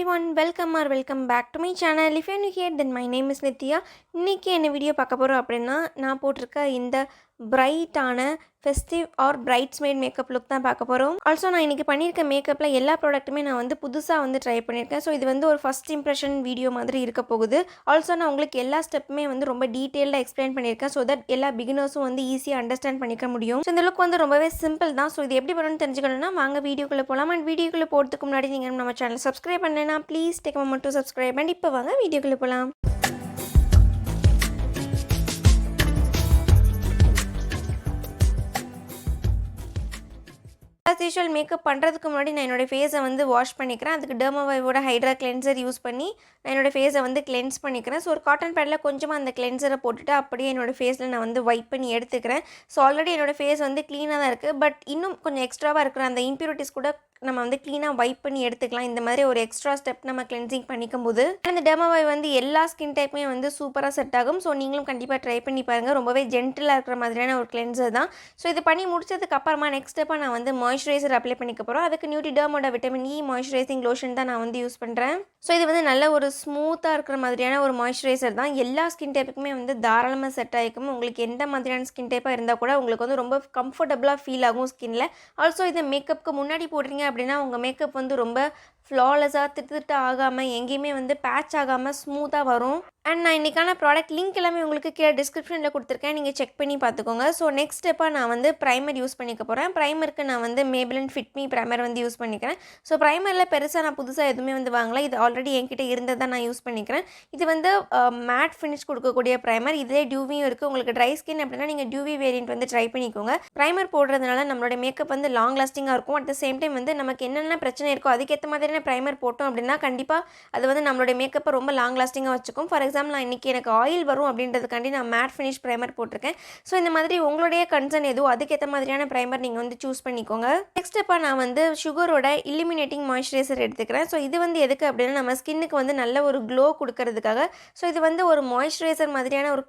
everyone, welcome back to my channel. If you're new here, then my name is Nithya. இன்னைக்கு என்ன video பார்க்க போகிறோம் அப்படின்னா நான் போட்டிருக்க இந்த பிரைட்டான festive R bridesmaid makeup look தான் பார்க்க போகிறோம். ஆல்சோ நான் இன்றைக்கி பண்ணியிருக்க மேக்கப்பில் எல்லா ப்ராடக்ட்டுமே நான் வந்து புதுசாக ட்ரை பண்ணியிருக்கேன். ஸோ இது ஒரு ஃபஸ்ட் இம்ப்ரெஷன் வீடியோ மாதிரி இருக்க போகுது. ஆல்சோ நான் உங்களுக்கு எல்லா ஸ்டெப்புமே ரொம்ப டீட்டெயிலாக எக்ஸ்பிளைன் பண்ணியிருக்கேன். ஸோ தட் எல்லா பிகினர்ஸும் ஈஸியாக அண்டர்ஸ்டாண்ட் பண்ணிக்க முடியும். ஸோ இந்த லுக் ரொம்பவே சிம்பிள் தான். ஸோ இது எப்படி பண்ணணும்னு தெரிஞ்சுக்கணும்னா வாங்க வீடியோக்குள்ளே போகலாம். அண்ட் வீடியோக்குள்ளே போகிறதுக்கு முன்னாடி நீங்கள் நம்ம சேனல் சப்ஸ்கிரைப் பண்ணேன்னா please take a moment to subscribe. And இப்போ வாங்க வீடியோக்குள்ளே போகலாம். ஆஸ் யூஷுவல் மேக்கப் பண்ணுறதுக்கு முன்னாடி நான் என்னோடய ஃபேஸை வாஷ் பண்ணிக்கிறேன். அதுக்கு டெர்மாவைவோட ஹைட்ரா கிளென்சர் யூஸ் பண்ணி நான் என்னோடய ஃபேஸை கிளென்ஸ் பண்ணிக்கிறேன். ஸோ ஒரு காட்டன் பேடில் கொஞ்சமாக அந்த கிளென்சரை போட்டுட்டு அப்படியே என்னோடய ஃபேஸில் நான் வைப் பண்ணி எடுத்துக்கிறேன். ஸோ ஆல்ரெடி என்னோடய ஃபேஸ் க்ளீனாக தான் இருக்குது. பட் இன்னும் கொஞ்சம் எக்ஸ்ட்ராவாக இருக்கிற அந்த இம்ப்யூரிட்டிஸ் கூட நம்ம க்ளீனாக வைப் பண்ணி எடுத்துக்கலாம். இந்த மாதிரி ஒரு எக்ஸ்ட்ரா ஸ்டெப் நம்ம கிளென்சிங் பண்ணிக்கும் போது அந்த டெர்மாவாய் எல்லா ஸ்கின் டைப்புமே சூப்பராக செட் ஆகும். ஸோ நீங்களும் கண்டிப்பாக ட்ரை பண்ணி பாருங்கள். ரொம்பவே ஜென்டிலாக இருக்கிற மாதிரியான ஒரு கிளென்சர் தான். ஸோ இது பண்ணி முடிச்சதுக்கு அப்புறமா நெக்ஸ்ட் ஸ்டெப்பாக நான் மாய்ஸ்சரைசர் அப்ளை பண்ணிக்க போகிறோம். அதுக்கு நியூட்ரிடர்மோட விட்டமின் இ மாய்ஸ்சரைசிங் லோஷன் தான் நான் யூஸ் பண்ணுறேன். ஸோ இது நல்ல ஒரு ஸ்மூத்தாக இருக்கிற மாதிரியான ஒரு மாய்ஸ்சரைசர் தான். எல்லா ஸ்கின் டைப்புக்குமே தாராளமாக செட் ஆகிக்கும். உங்களுக்கு எந்த மாதிரியான ஸ்கின் டைப்பாக இருந்தால் கூட உங்களுக்கு ரொம்ப கம்ஃபர்டபுளாக ஃபீல் ஆகும் ஸ்கின்னில். ஆல்சோ இதை மேக்கப்புக்கு முன்னாடி போடுறீங்க அப்படின்னா உங்கள் மேக்கப் ரொம்ப ஃப்ளாலெஸ்ஸாக திட்டு ஆகாமல் எங்கேயுமே பேட்ச் ஆகாமல் ஸ்மூத்தாக வரும். அண்ட் நான் இன்றைக்கான ப்ராடக்ட் லிங்க் எல்லாமே உங்களுக்கு கீழே டிஸ்கிரிப்ஷனில் கொடுத்துருக்கேன். நீங்கள் செக் பண்ணி பார்த்துக்கோங்க. ஸோ நெக்ஸ்ட் ஸ்டெப்பாக நான் ப்ரைமர் யூஸ் பண்ணிக்க போகிறேன். ப்ரைமருக்கு நான் மேபிளின் ஃபிட்மி ப்ரைமர் யூஸ் பண்ணிக்கிறேன். ஸோ ப்ரைமரில் பெருசாக நான் புதுசாக எதுவுமே வாங்கலை. இது ஆல்ரெடி என்கிட்ட இருந்ததை நான் யூஸ் பண்ணிக்கிறேன். இது மேட் ஃபினிஷ் கொடுக்கக்கூடிய ப்ரைமர். இதிலே டியூவியும் இருக்குது. உங்களுக்கு ட்ரை ஸ்கின் அப்படின்னா நீங்கள் டியூவி வேரியன்ட் ட்ரை பண்ணிக்கோங்க. ப்ரைமர் போடுறதுனால நம்மளோட மேக்கப் லாங் லாஸ்டிங்காக இருக்கும். அட் த சேம் டைம் நமக்கு என்னென்ன பிரச்சனை இருக்கோ அதுக்கேற்ற மாதிரியான ப்ரைமர் போட்டோம் அப்படின்னா கண்டிப்பாக அது நம்மளோட மேக்கப்பை ரொம்ப லாங் லாஸ்டிங்காக வச்சுக்கும். ஃபார் எக்ஸாம்பிள் நான் இன்றைக்கி எனக்கு ஆயில் வரும் அப்படின்றதுக்காண்டி நான் மேட் ஃபினிஷ் ப்ரைமர் போட்டிருக்கேன். ஸோ இந்த மாதிரி உங்களுடைய கன்சர்ன் எதுவும் அதுக்கேற்ற மாதிரியான ப்ரைமர் நீங்கள் சூஸ் பண்ணிக்கோங்க. நெக்ஸ்ட் ஸ்டெப்பாக நான் சுகரோட இல்லுமினேட்டிங் மாய்ஸ்சரைசர் எடுத்துக்கிறேன். ஸோ இது எதுக்கு அப்படின்னா நம்ம ஸ்கின்னுக்கு நல்ல ஒரு க்ளோ கொடுக்கறதுக்காக. ஸோ இது ஒரு மாய்ஸ்சரைசர் மாதிரியான ஒரு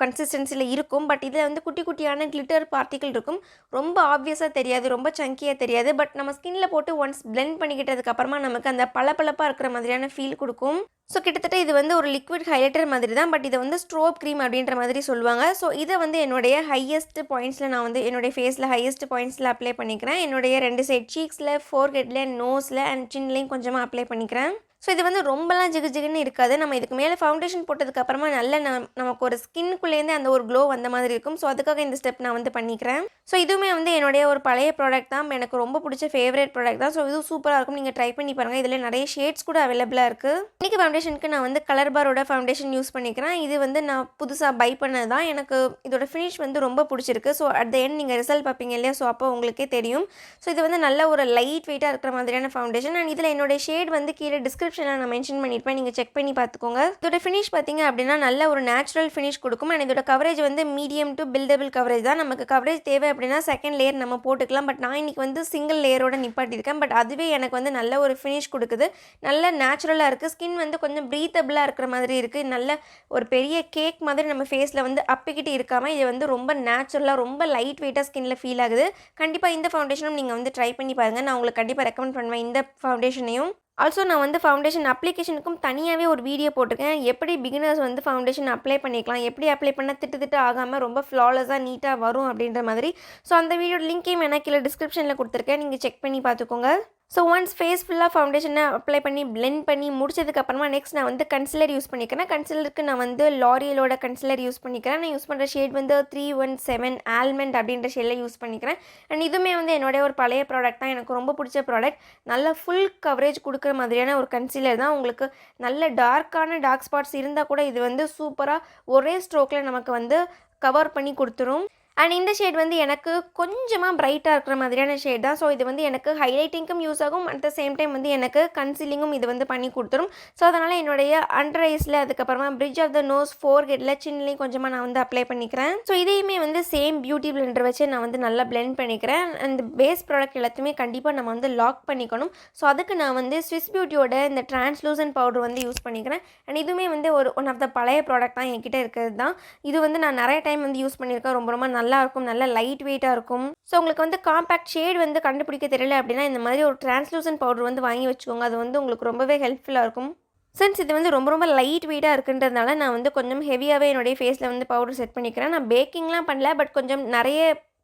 கன்சிஸ்டன்சியில் இருக்கும். பட் இதில் குட்டி குட்டியான கிளிட்டர் பார்ட்டிகள் இருக்கும். ரொம்ப ஆப்வியஸாக தெரியாது, ரொம்ப சங்கியாக தெரியாது. பட் நம்ம ஸ்கின்னில் போட்டு ஒன்ஸ் பிளெண்ட் பண்ணிக்கிட்டதுக்கு அப்புறமா நமக்கு அந்த பளபளப்பாக இருக்கிற மாதிரியான ஃபீல் கொடுக்கும். ஸோ கிட்டத்தட்ட இது ஒரு லிக்விட் ஹைலைட்டர் மாதிரி தான். பட் இதை ஸ்ட்ரோப் க்ரீம் அப்படின்ற மாதிரி சொல்லுவாங்க. ஸோ இதை என்னுடைய ஹையஸ்ட் பாயிண்ட்ஸில் நான் என்னுடைய ஃபேஸில் ஹையஸ்ட் பாயிண்ட்ஸில் அப்ளை பண்ணிக்கிறேன். என்னுடைய 2 சைட் சீக்ஸில், ஃபோர்ஹெட்டில், நோஸில் அண்ட் சின்லையும் கொஞ்சமாக அப்ளை பண்ணிக்கிறேன். ஸோ இது ரொம்பலாம் ஜிகுன்னு இருக்காது. நம்ம இதுக்கு மேலே ஃபவுண்டேஷன் போட்டதுக்கு அப்புறமா நல்ல நமக்கு ஒரு ஸ்கின்னுக்குள்ளேருந்தே அந்த ஒரு க்ளோ வந்த மாதிரி இருக்கும். ஸோ அதுக்காக இந்த ஸ்டெப் நான் பண்ணிக்கிறேன். ஸோ இதுவுமே என்னுடைய ஒரு பழைய ப்ராடக்ட் தான். எனக்கு ரொம்ப பிடிச்ச ஃபேவரட் ப்ராடக்ட் தான். ஸோ இது சூப்பராக இருக்கும். நீங்கள் ட்ரை பண்ணி பாருங்கள். இதில் நிறைய ஷேட்ஸ் கூட அவைலபிளாக இருக்குது. இன்றைக்கி ஃபவுண்டேஷனுக்கு நான் கலர் பாரோட ஃபவுண்டேஷன் யூஸ் பண்ணிக்கிறேன். இது நான் புதுசாக பை பண்ணது தான். எனக்கு இதோட ஃபினிஷ் ரொம்ப பிடிச்சிருக்கு. ஸோ அட் த எண்ட் நீங்கள் ரிசல்ட் பார்ப்பீங்க இல்லையா? ஸோ அப்போ உங்களுக்கே தெரியும். ஸோ இது நல்ல ஒரு லைட் வெயிட்டாக இருக்கிற மாதிரியான ஃபவுண்டேஷன். அண்ட் இதில் என்னுடைய ஷேட் கீழே டிஸ்கிரிப்ஷனில் நான் மென்ஷன் பண்ணியிருப்பேன். நீங்கள் செக் பண்ணி பார்த்துக்கோங்க. இதோட ஃபினிஷ் பார்த்தீங்க அப்படின்னா நல்ல ஒரு நேச்சுரல் ஃபினிஷ் கொடுக்கும். அண்ட் இதோட coverage medium to buildable coverage தான். நமக்கு கவரேஜ் தேவை அப்படின்னா செகண்ட் லேயர் நம்ம போட்டுக்கலாம். பட் நான் இன்றைக்கி சிங்கிள் லேயரோட நிப்பாட்டியிருக்கேன். பட் அதுவே எனக்கு நல்ல ஒரு ஃபினிஷ் கொடுக்குது. நல்ல நேச்சுரலாக இருக்குது. ஸ்கின் கொஞ்சம் ப்ரீத்தபிளாக இருக்கிற மாதிரி இருக்குது. நல்ல ஒரு பெரிய கேக் மாதிரி நம்ம ஃபேஸில் அப்பிக்கிட்டு இருக்காமல் இது ரொம்ப நேச்சுரலாக ரொம்ப லைட் வெயிட்டாக ஸ்கின்னில் ஃபீல் ஆகுது. கண்டிப்பாக இந்த ஃபவுண்டேஷனும் நீங்கள் ட்ரை பண்ணி பாருங்கள். நான் உங்களுக்கு கண்டிப்பாக ரெக்கமெண்ட் பண்ணுவேன் இந்த ஃபவுண்டேஷனையும். ஆல்சோ நான் ஃபவுண்டேஷன் அப்ளிகேஷனுக்கும் தனியாகவே ஒரு வீடியோ போட்டிருக்கேன். எப்படி பிகினர்ஸ் ஃபவுண்டேஷன் அப்ளை பண்ணிக்கலாம், எப்படி அப்ளை பண்ணால் திட்டு ஆகாமல் ரொம்ப ஃப்ளாலெஸ்ஸாக நீட்டாக வரும் அப்படின்ற மாதிரி. ஸோ அந்த வீடியோட லிங்க்கையும் எனக்கு கீழே டிஸ்கிரிப்ஷனில் கொடுத்துருக்கேன். நீங்கள் செக் பண்ணி பார்த்துக்கோங்க. ஸோ ஒன்ஸ் ஃபேஸ் ஃபுல்லாக ஃபவுண்டேஷனை அப்ளை பண்ணி பிளெண்ட் பண்ணி முடிச்சதுக்கப்புறமா நெக்ஸ்ட் நான் கன்சிலர் யூஸ் பண்ணிக்கிறேன். கன்சிலருக்கு நான் லாரியலோட கன்சிலர் யூஸ் பண்ணிக்கிறேன். நான் யூஸ் பண்ணுற ஷேட் 317 ஆல்மண்ட் அப்படின்ற ஷேடில் யூஸ் பண்ணிக்கிறேன். அண்ட் இதுவுமே என்னுடைய ஒரு பழைய ப்ராடக்ட் தான். எனக்கு ரொம்ப பிடிச்ச ப்ராடக்ட். நல்ல ஃபுல் கவரேஜ் கொடுக்குற மாதிரியான ஒரு கன்சிலர் தான். உங்களுக்கு நல்ல டார்க் ஸ்பாட்ஸ் இருந்தால் கூட இது சூப்பராக ஒரே ஸ்ட்ரோக்கில் நமக்கு கவர் பண்ணி கொடுத்துரும். அண்ட் இந்த ஷேட் எனக்கு கொஞ்சமாக பிரைட்டாக இருக்கிற மாதிரியான ஷேட் தான். ஸோ இது எனக்கு ஹைலைட்டிங்கும் யூஸ் ஆகும். அட் த சேம் டைம் எனக்கு கன்சீலிங்கும் இது பண்ணி கொடுத்துரும். ஸோ அதனால் என்னுடைய அண்டர் ஐஸில், அதுக்கப்புறமா பிரிட்ஜ் ஆஃப் த நோஸ், ஃபோர்ஹெட்டில், சின்லையும் கொஞ்சமாக நான் அப்ளை பண்ணிக்கிறேன். ஸோ இதையுமே சேம் பியூட்டி பிளெண்டர் வச்சு நான் நல்லா பிளெண்ட் பண்ணிக்கிறேன். அந்த பேஸ் ப்ராடக்ட் எல்லாத்தையுமே கண்டிப்பாக நம்ம லாக் பண்ணிக்கணும். ஸோ அதுக்கு நான் ஸ்விஸ் பியூட்டியோட இந்த டிரான்ஸ்லூசன்ட் பவுடர் யூஸ் பண்ணிக்கிறேன். அண்ட் இதுவுமே ஒரு ஒன் ஆஃப் த பழைய ப்ராடக்ட் தான் என்கிட்ட இருக்கிறது தான். இது நான் நிறைய டைம் யூஸ் பண்ணியிருக்கேன். ரொம்ப ரொம்ப நல்ல நல்லாயிருக்கும், நல்ல லைட் வெயிட்டாக இருக்கும். ஸோ உங்களுக்கு வந்து காம்பேக்ட் ஷேட் வந்து கண்டுபிடிக்க தெரியல அப்படின்னா இந்த மாதிரி ஒரு டிரான்ஸ்லூசன்ட் பவுடர் வந்து வாங்கி வச்சுக்கோங்க. அது வந்து உங்களுக்கு ரொம்பவே ஹெல்ப்ஃபுல்லாக இருக்கும். சின்ஸ் இது வந்து ரொம்ப ரொம்ப லைட் வெயிட்டாக இருக்குன்றதுனால நான் வந்து கொஞ்சம் ஹெவியாகவே என்னுடைய ஃபேஸில் வந்து பவுடர் செட் பண்ணிக்கிறேன். நான் பேக்கிங்லாம் பண்ணல, பட் கொஞ்சம் நிறைய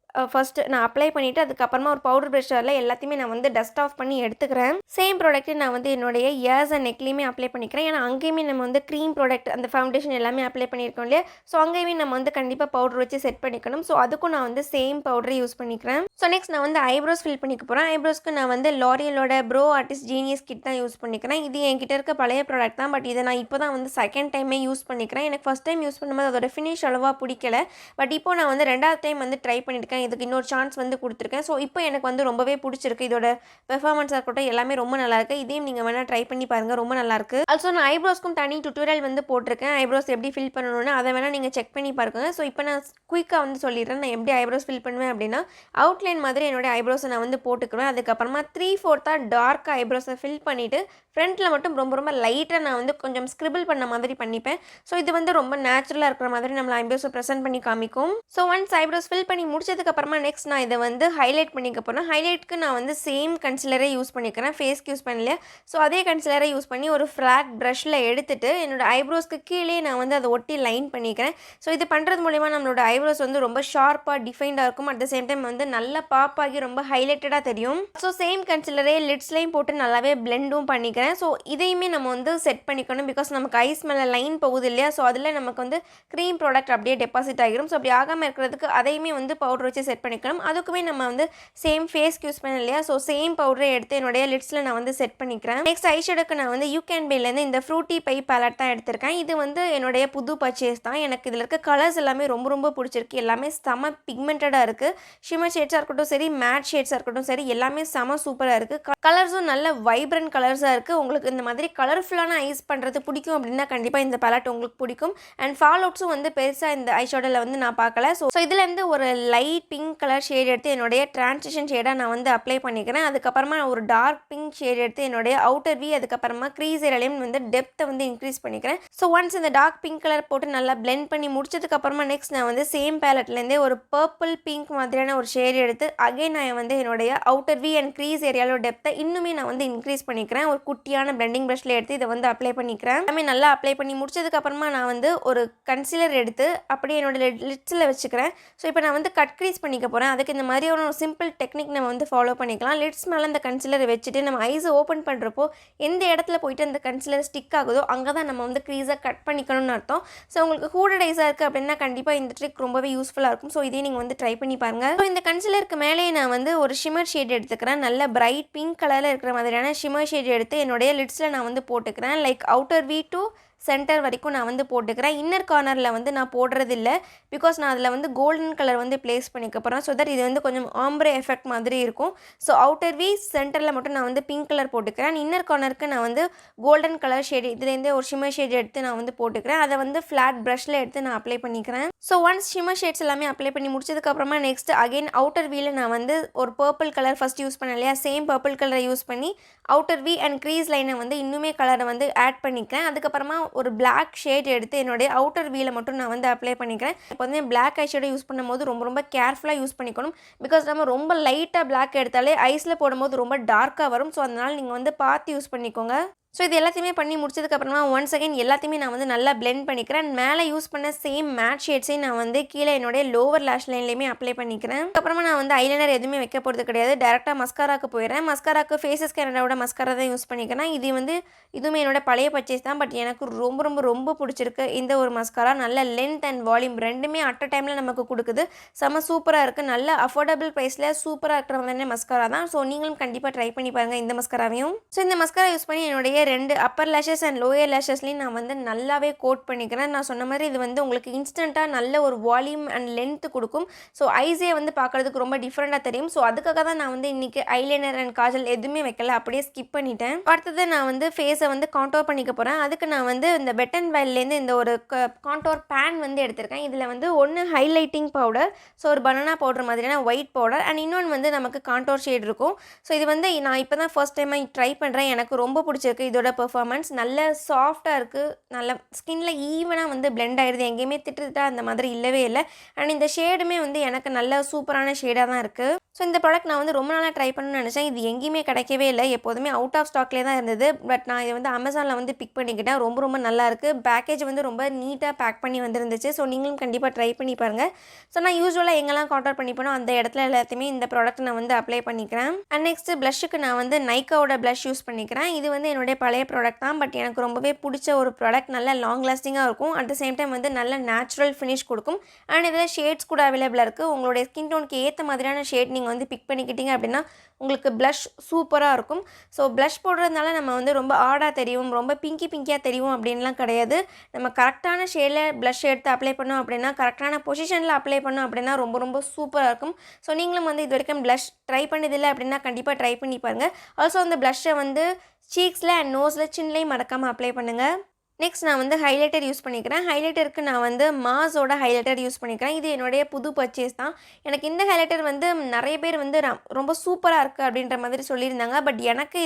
ஃபர்ஸ்ட்டு நான் அப்ளை பண்ணிவிட்டு அதுக்கப்புறமா ஒரு பவுடர் ப்ரஷ்ஷால் எல்லாத்தையுமே நான் வந்து டஸ்ட் ஆஃப் பண்ணி எடுத்துக்கிறேன். சேம் ப்ராடக்ட்டு நான் வந்து என்னுடைய இயர்ஸ் அண்ட் நெக்லேயுமே அப்ளை பண்ணிக்கிறேன். ஏன்னா அங்கேயுமே நம்ம வந்து க்ரீம் ப்ராடக்ட் அந்த ஃபவுண்டேஷன் எல்லாமே அப்ளை பண்ணியிருக்கோம் இல்லையா? ஸோ அங்கேயுமே நம்ம வந்து கண்டிப்பாக பவுடர் வச்சு செட் பண்ணிக்கணும். ஸோ அதுக்கும் நான் வந்து சேம் பவுடரை யூஸ் பண்ணிக்கிறேன். ஸோ நெக்ஸ்ட் நான் வந்து ஐப்ரோஸ் ஃபில் பண்ணிக்க போகிறேன். ஐப்ரோஸ்க்கு நான் வந்து லாரியலோட ப்ரோ ஆர்டிஸ்ட் ஜீனியஸ் கிட் தான் யூஸ் பண்ணிக்கிறேன். இது என்கிட்ட இருக்க பழைய ப்ராடக்ட் தான். பட் இதை நான் இப்போ தான் வந்து செகண்ட் டைமே யூஸ் பண்ணிக்கிறேன். எனக்கு ஃபஸ்ட் டைம் யூஸ் பண்ணும்போது அதோட ஃபினிஷ் அளவாக பிடிக்கல. பட் இப்போ நான் வந்து 2வது டைம் வந்து ட்ரை பண்ணியிருக்கேன். இதுக்கு இன்னொரு சான்ஸ் வந்து கொடுத்துருக்கேன். ஸோ இப்போ எனக்கு வந்து ரொம்பவே பிடிச்சிருக்கு. இதோட பெர்ஃபார்மன்ஸாக இருக்கட்டும் எல்லாமே ரொம்ப நல்லாயிருக்கு. இதையும் நீங்கள் வேணால் ட்ரை பண்ணி பாருங்கள், ரொம்ப நல்லாயிருக்கு. ஆல்சோ நான் ஐப்ரோஸ்க்கும் தனி டுட்டோரியல் வந்து போட்டிருக்கேன். ஐப்ரோஸ் எப்படி ஃபில் பண்ணணும்னு அதை வேணால் நீங்கள் செக் பண்ணி பாருங்கள். ஸோ இப்போ நான் குயிக்காக வந்து சொல்லிடுறேன். நான் எப்படி ஐப்ரோஸ் ஃபில் பண்ணுவேன் அப்படின்னா, அவுட்லைன் மாதிரி என்னோடய ஐப்ரோஸை நான் வந்து போட்டுக்குவேன். அதுக்கப்புறமா 3/4 டார்க் ஐப்ரோஸை ஃபில் பண்ணிவிட்டு ஃப்ரண்ட்டில் மட்டும் ரொம்ப ரொம்ப லைட்டாக நான் வந்து கொஞ்சம் ஸ்க்ரிபிள் பண்ண மாதிரி பண்ணிப்பேன். ஸோ இது வந்து ரொம்ப நேச்சுரலாக இருக்கிற மாதிரி நம்மளை ஐப்ரோஸை ப்ரெசென்ட் பண்ணி காமிக்கும். ஸோ ஒன்ஸ் ஐப்ரோஸ் ஃபில் பண்ணி முடிச்சதுக்கப்புறமா நெக்ஸ்ட் நான் இதை வந்து ஹைலைட் பண்ணிக்க போகிறேன். ஹைலைட்க்கு நான் வந்து சேம் கன்சிலரே யூஸ் பண்ணிக்கிறேன். ஃபேஸ்க்கு யூஸ் பண்ணல. ஸோ அதே கன்சிலரை யூஸ் பண்ணி ஒரு ஃப்ளாட் ப்ரஷில் எடுத்துகிட்டு என்னோடய ஐப்ரோஸ்க்கு கீழே நான் வந்து அதை ஒட்டி லைன் பண்ணிக்கிறேன். ஸோ இது பண்ணுறது மூலிமா நம்மளோட ஐப்ரோஸ் வந்து ரொம்ப ஷார்ப்பாக டிஃபைன்டாக இருக்கும். அட் த சேம் டைம் வந்து நல்லா பாப்பாகி ரொம்ப ஹைலைட்டடாக தெரியும். ஸோ சேம் கன்சிலரே லிட்ஸ்லையும் போட்டு நல்லாவே பிளெண்டும் பண்ணிக்கிறேன். ஸோ இதையுமே நம்ம வந்து செட் பண்ணிக்கணும். பிகாஸ் நமக்கு ஐஸ் மேலே லைன் போகுது இல்லையா? ஸோ அதில் நமக்கு வந்து க்ரீம் ப்ராடக்ட் அப்படியே டெபாசிட் ஆகிடும். ஸோ அப்படி ஆகாமல் இருக்கிறதுக்கு அதையுமே வந்து பவுடர் வச்சு செட் பண்ணிக்கணும். அதுக்குமே நம்ம வந்து சேம் ஃபேஸ்க்கு யூஸ் பண்ண இல்லையா? ஸோ சேம் பவுடரை எடுத்து என்னுடைய லிட்ஸில் நான் வந்து செட் பண்ணிக்கிறேன். நெக்ஸ்ட் ஐஷேடோக்கு நான் வந்து யூகேன்பேலேருந்து இந்த ஃப்ரூட்டி பை பேலட் தான் எடுத்திருக்கேன். இது வந்து என்னுடைய புது பர்ச்சேஸ் தான். எனக்கு இதில் இருக்க கலர்ஸ் எல்லாமே ரொம்ப ரொம்ப பிடிச்சிருக்கு. எல்லாமே செம பிக்மெண்டடாக இருக்குது. ஷிமர் ஷேட்ஸாக இருக்கட்டும் சரி, மேட் ஷேட்ஸாக இருக்கட்டும் சரி, எல்லாமே செம சூப்பராக இருக்குது. கலர்ஸும் நல்ல வைப்ரண்ட் கலர்ஸாக இருக்குது. உங்களுக்கு இந்த மாதிரி கலர்ஃபுல்லான ஐஸ் பண்ணுறது பிடிக்கும் அப்படின்னா கண்டிப்பாக இந்த பேலட் உங்களுக்கு பிடிக்கும். அண்ட் ஃபால் அவுட்ஸும் வந்து பெருசாக இந்த ஐஷேடோவில் வந்து நான் பார்க்கல. ஸோ இதுலேருந்து ஒரு லைட் பிங்க் கலர் ஷேட் எடுத்து என்னுடைய டிரான்சிஷன் ஷேடாக நான் வந்து அப்ளை பண்ணிக்கிறேன். அதுக்கப்புறமா ஒரு டார்க் பிங்க் ஷேட் எடுத்து என்னுடைய அவுட்டர் வி அதுக்கப்புறமா க்ரீஸ் ஏரியாலையும் வந்து டெப்த்தை வந்து இன்க்ரீஸ் பண்ணிக்கிறேன். ஸோ ஒன்ஸ் இந்த டார்க் பிங்க் கலர் போட்டு நல்லா பிளெண்ட் பண்ணி முடிச்சதுக்கப்புறமா நெக்ஸ்ட் நான் வந்து சேம் பேலட்லேருந்தே ஒரு பர்பிள் பிங்க் மாதிரியான ஒரு ஷேட் எடுத்து அகைன் நான் வந்து என்னுடைய அவுட்டர் வி அண்ட் க்ரீஸ் ஏரியாலோட டெப்த்தை இன்னுமே நான் வந்து இன்க்ரீஸ் பண்ணிக்கிறேன். ஒரு குட்டியான பிளெண்டிங் ப்ரஷில் எடுத்து இதை வந்து அப்ளை பண்ணிக்கிறேன். எல்லாமே நல்லா அப்ளை பண்ணி முடிச்சதுக்கப்புறமா நான் வந்து ஒரு கன்சீலர் எடுத்து அப்படியே என்னோட லிட்ஸில் வச்சுக்கிறேன். ஸோ இப்போ நான் வந்து கட் க்ரீஸ் பண்ணிக்க போகிறேன். அதுக்கு இந்த மாதிரி ஒரு சிம்பிள் டெக்னிக் நம்ம வந்து ஃபாலோ பண்ணிக்கலாம். லிட்ஸ் மேலே அந்த கன்சீலரை வச்சுட்டு நம்ம ஐஸை ஓப்பன் பண்ணுறப்போ எந்த இடத்துல போயிட்டு அந்த கன்சீலர் ஸ்டிக் ஆகுதோ அங்கே தான் நம்ம வந்து க்ரீஸை கட் பண்ணிக்கணும்னு அர்த்தம். ஸோ உங்களுக்கு ஹூடட் ஐஸாக இருக்குது அப்படின்னா கண்டிப்பாக இந்த ட்ரிக் ரொம்பவே யூஸ்ஃபுல்லாக இருக்கும். ஸோ இதே நீங்கள் வந்து ட்ரை பண்ணி பாருங்கள். ஸோ இந்த கன்சீலருக்கு மேலே நான் வந்து ஒரு ஷிமர் ஷேட் எடுத்துக்கிறேன். நல்ல பிரைட் பிங்க் கலரில் இருக்கிற மாதிரியான ஷிமர் ஷேட் எடுத்து என்னுடைய லிட்ஸில் நான் வந்து போட்டுக்கிறேன். Like outer V to center வரைக்கும் நான் வந்து போட்டுக்கிறேன். இன்னர் கார்னரில் வந்து நான் போடுறதில்லை. பிகாஸ் நான் அதில் வந்து கோல்டன் கலர் வந்து ப்ளேஸ் பண்ணிக்க போகிறேன். ஸோ தட் இது வந்து கொஞ்சம் ஆம்ப்ரே எஃபெக்ட் மாதிரி இருக்கும். ஸோ அவுட்டர் வி சென்டரில் மட்டும் நான் வந்து பிங்க் கலர் போட்டுக்கிறேன். இன்னர் கார்னருக்கு நான் வந்து கோல்டன் கலர் ஷேடு இதுலேருந்தே ஒரு ஷிமர் ஷேட் எடுத்து நான் வந்து போட்டுக்கிறேன். அதை வந்து ஃப்ளாட் ப்ரஷில் எடுத்து நான் அப்ளை பண்ணிக்கிறேன். ஸோ ஒன்ஸ் ஷிமர் ஷேட்ஸ் எல்லாமே அப்ளை பண்ணி முடிச்சதுக்கப்புறமா நெக்ஸ்ட் அகைன் அவுட்டர் வியில் நான் வந்து ஒரு பர்பிள் கலர் ஃபஸ்ட் யூஸ் பண்ணேன் இல்லையா? சேம் பர்பிள் கலரை யூஸ் பண்ணி அவுட்டர் வி அண்ட் க்ரீஸ் லைனை வந்து இன்னுமே கலரை வந்து ஆட் பண்ணிக்கிறேன். அதுக்கப்புறமா ஒரு பிளாக் ஷேட் எடுத்து என்னுடைய அவுட்டர் வீல மட்டும் நான் வந்து அப்ளை பண்ணிக்கிறேன். இப்போ வந்து பிளாக் ஐ ஷேடோ யூஸ் பண்ணும்போது ரொம்ப ரொம்ப கேர்ஃபுல்லாக யூஸ் பண்ணிக்கணும். பிகாஸ் நம்ம ரொம்ப லைட்டாக பிளாக் எடுத்தாலே ஐஸில் போடும்போது ரொம்ப டார்க்காக வரும். ஸோ அதனால் நீங்கள் வந்து பார்த்து யூஸ் பண்ணிக்கோங்க. ஸோ இது எல்லாத்தையுமே பண்ணி முடிச்சதுக்கப்புறமா ஒன்ஸ் அகைன் எல்லாத்தையுமே நான் வந்து நல்லா பிளெண்ட் பண்ணிக்கிறேன். மேலே யூஸ் பண்ண சேம் மேட் ஷேட்ஸையும் நான் வந்து கீழே என்னுடைய லோவர் லேஷ் லைன்லேயுமே அப்ளை பண்ணிக்கிறேன். அதுக்கப்புறமா நான் வந்து ஐலைனர் எதுவுமே வைக்க போகிறது கிடையாது. டேரெக்டாக மஸ்காராக்கு போயிடுறேன். மஸ்காராக்கு ஃபேஸஸ் கேனடாவோட மஸ்காரா தான் யூஸ் பண்ணிக்கிறேன். இது வந்து இதுவுமே என்னோட பழைய பர்ச்சேஸ் தான். பட் எனக்கு ரொம்ப ரொம்ப ரொம்ப பிடிச்சிருக்கு இந்த ஒரு மஸ்காரா. நல்ல லென்த் அண்ட் வால்யூம் ரெண்டுமே அட் அ டைமில் நமக்கு கொடுக்குது. செம்ம சூப்பராக இருக்குது. நல்ல அஃபோர்டபுள் ப்ரைஸில் சூப்பராக இருக்கிற மாதிரி மஸ்காரா தான். ஸோ நீங்களும் கண்டிப்பாக ட்ரை பண்ணி பாருங்கள் இந்த மஸ்காராவையும். ஸோ இந்த மஸ்காரா யூஸ் பண்ணி என்னுடைய 2 அப்பர் லேஷஸ் அண்ட் லோயர் லேஷஸ்லையும் நான் வந்து நல்லாவே கோட் பண்ணிக்கிறேன். நான் சொன்ன மாதிரி இது வந்து உங்களுக்கு இன்ஸ்டண்ட்டாக நல்ல ஒரு வால்யூம் அண்ட் லென்த்து கொடுக்கும். ஸோ ஐஸே வந்து பார்க்குறதுக்கு ரொம்ப டிஃப்ரெண்ட்டாக தெரியும். ஸோ அதுக்காக தான் நான் வந்து இன்றைக்கி ஐலைனர் அண்ட் காஜல் எதுவுமே வைக்கல, அப்படியே ஸ்கிப் பண்ணிட்டேன். அடுத்தது நான் வந்து ஃபேஸை வந்து காண்டோர் பண்ணிக்க போகிறேன். அதுக்கு நான் வந்து இந்த வெட் அண்ட் வைல்ட்லேருந்து இந்த ஒரு காண்டோர் பேன் வந்து எடுத்திருக்கேன். இதில் வந்து ஒன்று ஹைலைட்டிங் பவுடர், ஸோ ஒரு பனானா பவுடர் மாதிரியான ஒயிட் பவுடர் அண்ட் இன்னொன்று வந்து நமக்கு காண்டோர் ஷேட் இருக்கும். ஸோ இது வந்து நான் இப்போ தான் ஃபர்ஸ்ட் டைமாக ட்ரை பண்ணுறேன். எனக்கு ரொம்ப பிடிச்சிருக்கு. இதோட பெர்ஃபார்மன்ஸ். நல்ல சாஃப்ட்டாக இருக்குது. நல்ல ஸ்கின்ல ஈவனாக வந்து பிளெண்ட் ஆயிடுது. எங்கேயுமே திட்டு அந்த மாதிரி இல்லவே இல்லை. அண்ட் இந்த ஷேடுமே வந்து எனக்கு நல்ல சூப்பரான ஷேடாக தான் இருக்குது. ஸோ இந்த ப்ராடக்ட் நான் வந்து ரொம்ப நாளாக ட்ரை பண்ணணும்னு நினச்சேன். இது எங்கேயுமே கிடைக்கவே இல்லை. எப்போதுமே அவுட் ஆஃப் ஸ்டாக்லேயே தான் இருந்தது. பட் நான் இதை வந்து அமேசானில் வந்து பிக் பண்ணிக்கிட்டேன். ரொம்ப ரொம்ப நல்லாயிருக்கு. பேக்கேஜ் வந்து ரொம்ப நீட்டாக பேக் பண்ணி வந்துருந்துச்சு. ஸோ நீங்களும் கண்டிப்பாக ட்ரை பண்ணி பாருங்கள். ஸோ நான் யூஸ்வலாக எங்கெல்லாம் கான்டாக்ட் பண்ணி போனோம் அந்த இடத்துல எல்லாத்தையுமே இந்த ப்ராடக்ட் நான் வந்து அப்ளை பண்ணிக்கிறேன். அண்ட் நெக்ஸ்ட்டு ப்ளஷ்ஷுக்கு நான் வந்து நைக்காவோட ப்ளஷ் யூஸ் பண்ணிக்கிறேன். இது வந்து என்னுடைய பழைய ப்ராடக்ட் தான். பட் எனக்கு ரொம்பவே பிடிச்ச ஒரு ப்ராடக்ட். நல்ல லாங் லாஸ்டிங்காக இருக்கும். அட் த சேம் டைம் வந்து நல்ல நேச்சுரல் ஃபினிஷ் கொடுக்கும். அண்ட் இதில் ஷேட்ஸ் கூட அவைலபிளாக இருக்குது. உங்களுடைய ஸ்கின் டோனுக்கு ஏற்ற மாதிரியான ஷேட் நீங்கள் வந்து பிக் பண்ணிக்கிட்டீங்க அப்படின்னா உங்களுக்கு ப்ளஷ் சூப்பராக இருக்கும். ஸோ ப்ளஷ் போடுறதுனால நம்ம வந்து ரொம்ப ஆடாக தெரியும், ரொம்ப பிங்கியாக தெரியும் அப்படின்லாம் கிடையாது. நம்ம கரெக்டான ஷேடில் ப்ளஷ் எடுத்து அப்ளை பண்ணோம் அப்படின்னா, கரெக்டான பொசிஷனில் அப்ளை பண்ணோம் அப்படின்னா ரொம்ப ரொம்ப சூப்பராக இருக்கும். ஸோ நீங்களும் வந்து இது வரைக்கும் ப்ளஷ் ட்ரை பண்ணதில்லை அப்படின்னா கண்டிப்பாக ட்ரை பண்ணி பாருங்கள். ஆல்சோ அந்த ப்ளஷ்ஷை வந்து சீக்ஸில் அண்ட் நோஸில் சின்லையும் மறக்காமல் அப்ளை பண்ணுங்கள். நெக்ஸ்ட் நான் வந்து ஹைலைட்டர் யூஸ் பண்ணிக்கிறேன். ஹைலைட்டருக்கு நான் வந்து மாஸோட ஹைலைட்டர் யூஸ் பண்ணிக்கிறேன். இது என்னுடைய புது பர்ச்சேஸ் தான். எனக்கு இந்த ஹைலைட்டர் வந்து நிறைய பேர் வந்து ரொம்ப சூப்பராக இருக்குது அப்படின்ற மாதிரி சொல்லியிருந்தாங்க. பட் எனக்கு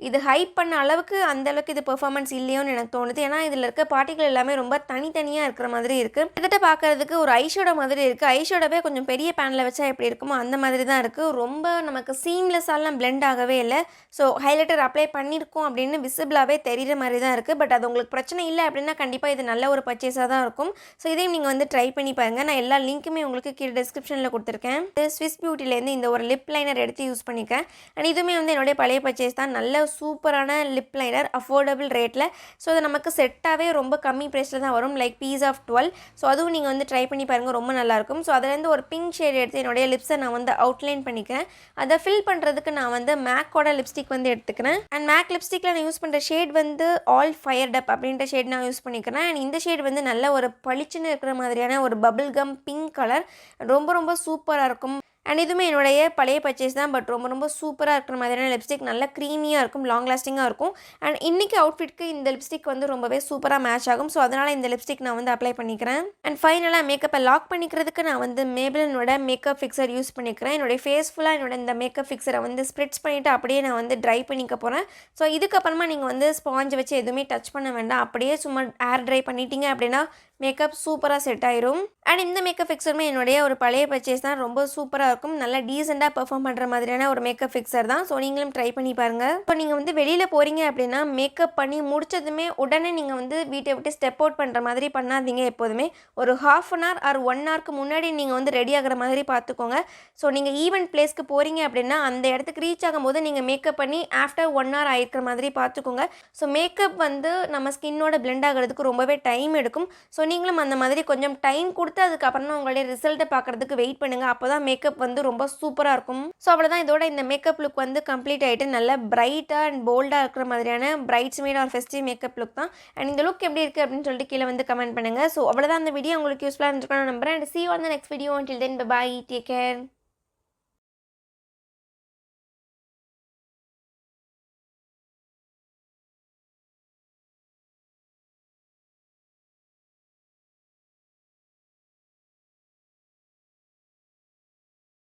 இது ஹைப் பண்ண அளவுக்கு அந்தளவுக்கு இது பெர்ஃபார்மன்ஸ் இல்லையோன்னு எனக்கு தோணுது. ஏன்னா இதில் இருக்க பார்ட்டிகள் எல்லாமே ரொம்ப தனித்தனியாக இருக்கிற மாதிரி இருக்குது. கிட்டத்தட்ட பார்க்குறதுக்கு ஒரு ஐஷேடோ மாதிரி இருக்குது. ஐஷேடோவே கொஞ்சம் பெரிய பேனில் வச்சா எப்படி இருக்குமோ அந்த மாதிரி தான் இருக்குது. ரொம்ப நமக்கு சீம்லெஸ்ஸாலாம் பிளெண்ட் ஆகவே இல்லை. ஸோ ஹைலைட்டர் அப்ளை பண்ணியிருக்கோம் அப்படின்னு விசிபிளாகவே தெரிகிற மாதிரி தான் இருக்குது. பட் அது உங்களுக்கு பிரச்சனை இல்லை அப்படின்னா கண்டிப்பாக இது நல்ல ஒரு பர்ச்சேஸாக தான் இருக்கும். ஸோ இதையும் நீங்கள் வந்து ட்ரை பண்ணி பாருங்கள். நான் எல்லா லிங்க்குமே உங்களுக்கு கீழே டிஸ்கிரிப்ஷனில் கொடுத்துருக்கேன். ஸ்விஸ் பியூட்டிலேருந்து இந்த ஒரு லிப் லைனர் எடுத்து யூஸ் பண்ணிக்கிறேன். அண்ட் இதுவுமே வந்து என்னுடைய பழைய பர்ச்சேஸ் தான். நல்ல சூப்பரான லிப் லைனர் அஃபோர்டபுள் ரேட்டில். ஸோ அது நமக்கு செட்டாகவே ரொம்ப கம்மி ப்ரைஸில் தான் வரும். Like piece of 12. ஸோ அதுவும் நீங்கள் வந்து ட்ரை பண்ணி பாருங்கள். ரொம்ப நல்லாயிருக்கும். ஸோ அதுலேருந்து ஒரு பிங்க் ஷேட் எடுத்து என்னுடைய லிப்ஸை நான் வந்து அவுட்லைன் பண்ணிக்கிறேன். அதை ஃபில் பண்ணுறதுக்கு நான் வந்து மேக்கோட லிப்ஸ்டிக் வந்து எடுத்துக்கிறேன். அண்ட் மேக் லிப்ஸ்டிக்கில் நான் யூஸ் பண்ணுற ஷேட் வந்து ஆல் ஃபயர்ட் அப் அப்படின்ற ஷேட் நான் யூஸ் பண்ணிக்கிறேன். அண்ட் இந்த ஷேட் வந்து நல்ல ஒரு பளிச்சுன்னு இருக்கிற மாதிரியான ஒரு பபிள் கம் பிங்க் கலர். ரொம்ப ரொம்ப சூப்பராக இருக்கும். அண்ட் இதுவுமே என்னுடைய பழைய பர்ச்சேஸ் தான். பட் ரொம்ப ரொம்ப சூப்பராக இருக்கிற மாதிரியான லிப்ஸ்டிக். நல்ல க்ரீமியாக இருக்கும், லாங் லாஸ்டிங்காக இருக்கும். அண்ட் இன்றைக்கி அவுட்ஃபிட்க்கு இந்த லிப்ஸ்டிக் வந்து ரொம்பவே சூப்பராக மேட்ச் ஆகும். ஸோ அதனால் இந்த லிப்ஸ்டிக் நான் வந்து அப்ளை பண்ணிக்கிறேன். அண்ட் ஃபைனலாக மேக்கப்பை லாக் பண்ணிக்கிறதுக்கு நான் வந்து மேபிளினோட மேக்கப் ஃபிக்சர் யூஸ் பண்ணிக்கிறேன். என்னுடைய ஃபேஸ் ஃபுல்லாக என்னோட இந்த மேக்கப் ஃபிக்சரை வந்து ஸ்ப்ரிட்ஸ் பண்ணிவிட்டு அப்படியே நான் வந்து ட்ரை பண்ணிக்க போகிறேன். ஸோ இதுக்கப்புறமா நீங்கள் வந்து ஸ்பாஞ்ச் வச்சு எதுவுமே டச் பண்ண வேண்டாம். அப்படியே சும்மா ஏர் ட்ரை பண்ணிட்டீங்க அப்படின்னா மேக்கப் சூப்பராக செட் ஆயிரும். அண்ட் இந்த மேக்கப் ஃபிக்சருமே என்னுடைய ஒரு பழைய பர்ச்சேஸ் தான். ரொம்ப சூப்பராக இருக்கும். நல்லா டீசெண்டாக பெர்ஃபார்ம் பண்ணுற மாதிரியான ஒரு மேக்கப் ஃபிக்சர் தான். ஸோ நீங்களும் ட்ரை பண்ணி பாருங்கள். இப்போ நீங்கள் வந்து வெளியில் போகிறீங்க அப்படின்னா மேக்கப் பண்ணி முடிச்சதுமே உடனே நீங்கள் வந்து வீட்டை விட்டு ஸ்டெப் அவுட் பண்ணுற மாதிரி பண்ணாதீங்க. எப்போதுமே ஒரு ½ அன் ஹவர் ஆர் 1 ஹவருக்கு முன்னாடி நீங்கள் வந்து ரெடி ஆகிற மாதிரி பார்த்துக்கோங்க. ஸோ நீங்கள் ஈவெண்ட் பிளேஸ்க்கு போகிறீங்க அப்படின்னா அந்த இடத்துக்கு ரீச் ஆகும்போது நீங்கள் மேக்கப் பண்ணி ஆஃப்டர் 1 ஹவர் ஆகிருக்கிற மாதிரி பார்த்துக்கோங்க. ஸோ மேக்கப் வந்து நம்ம ஸ்கின்னோட பிளெண்ட் ஆகிறதுக்கு ரொம்பவே டைம் எடுக்கும். ஸோ நீங்களும் அந்த மாதிரி கொஞ்சம் டைம் கொடுத்து அதுக்கப்புறமா உங்களுடைய ரிசல்ட்டை பார்க்குறதுக்கு வெயிட் பண்ணுங்கள். அப்போ தான் மேக்கப் வந்து ரொம்ப சூப்பராக இருக்கும். ஸோ அவ்வளோதான், இதோட இந்த மேக்கப் லுக் வந்து கம்ப்ளீட் ஆகிட்டு நல்ல பிரைட்டாக அண்ட் போல்டாக இருக்கிற மாதிரியான bridesmaid R festive makeup look தான். அண்ட் இந்த லுக் எப்படி இருக்குது அப்படின்னு சொல்லிட்டு கீழே வந்து கமெண்ட் பண்ணுங்கள். ஸோ அவ்வளோதான், அந்த வீடியோ உங்களுக்கு யூஸ்ஃபுல்லாக இருந்திருக்கணும் நம்புறேன். And see you on the next video. Until then, bye bye, take care.